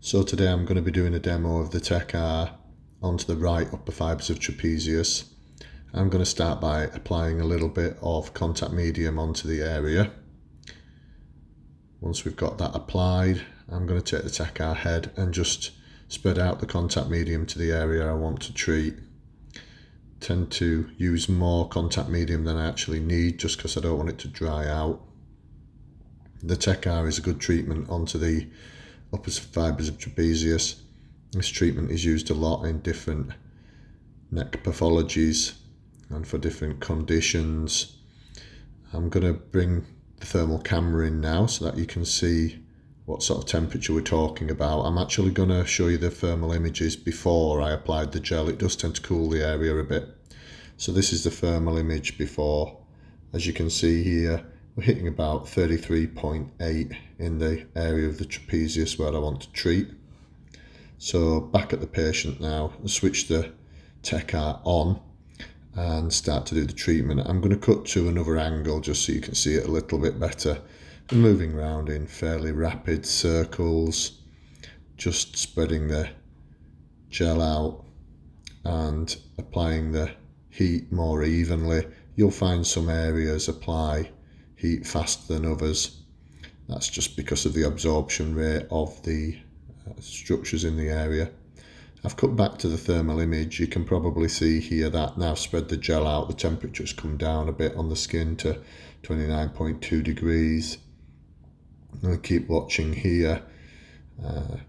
So today I'm going to be doing a demo of the Tecar onto the right upper fibres of trapezius. I'm going to start by applying a little bit of contact medium onto the area. Once we've got that applied, I'm going to take the Tecar head and just spread out the contact medium to the area I want to treat. Tend to use more contact medium than I actually need just because I don't want it to dry out. The Tecar is a good treatment onto the upper fibres of trapezius. This treatment is used a lot in different neck pathologies and for different conditions. I'm going to bring the thermal camera in now so that you can see what sort of temperature we're talking about. I'm actually going to show you the thermal images before I applied the gel. It does tend to cool the area a bit. So this is the thermal image before. As you can see here, we're hitting about 33.8 in the area of the trapezius where I want to treat. So back at the patient now, I'll switch the Tecar on and start to do the treatment. I'm going to cut to another angle just so you can see it a little bit better. I'm moving around in fairly rapid circles, just spreading the gel out and applying the heat more evenly. You'll find some areas apply heat faster than others. That's just because of the absorption rate of the structures in the area. I've cut back to the thermal image. You can probably see here that now spread the gel out, the temperature's come down a bit on the skin to 29.2 degrees. I'm going to keep watching here.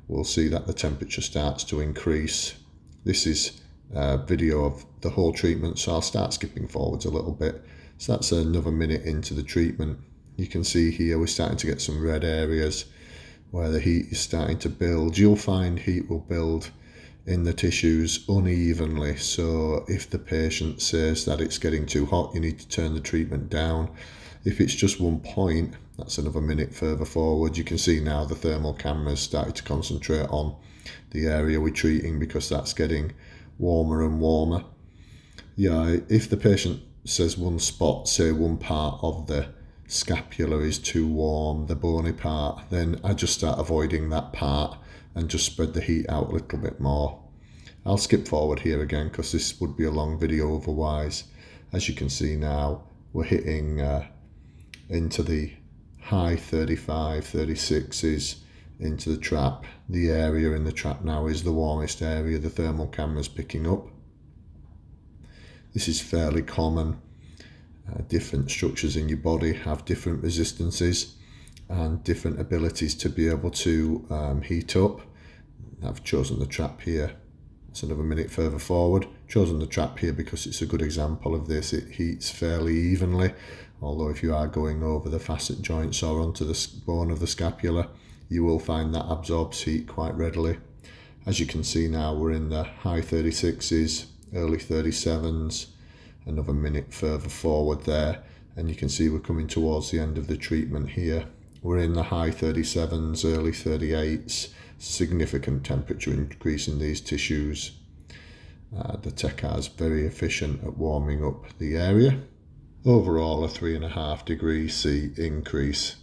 We'll see that the temperature starts to increase. This is a video of the whole treatment, so I'll start skipping forwards a little bit. So that's another minute into the treatment. You can see here we're starting to get some red areas where the heat is starting to build. You'll find heat will build in the tissues unevenly. So if the patient says that it's getting too hot, you need to turn the treatment down. If it's just 1 point, that's another minute further forward. You can see now the thermal camera's started to concentrate on the area we're treating because that's getting warmer and warmer. Yeah, if the patient says one spot, say one part of the scapula is too warm, the bony part, then I just start avoiding that part and just spread the heat out a little bit more. I'll skip forward here again because this would be a long video otherwise. As you can see now, we're hitting into the high 35, 36s into the trap. The area in the trap now is the warmest area the thermal camera's picking up. This is fairly common. Different structures in your body have different resistances and different abilities to be able to heat up. I've chosen the trap here. It's another minute further forward. Chosen the trap here because it's a good example of this. It heats fairly evenly, although if you are going over the facet joints or onto the bone of the scapula, you will find that absorbs heat quite readily. As you can see now, we're in the high 36s, early 37s, another minute further forward there, and you can see we're coming towards the end of the treatment here. We're in the high 37s, early 38s, significant temperature increase in these tissues. The Tecar is very efficient at warming up the area. Overall, a 3.5 degrees C increase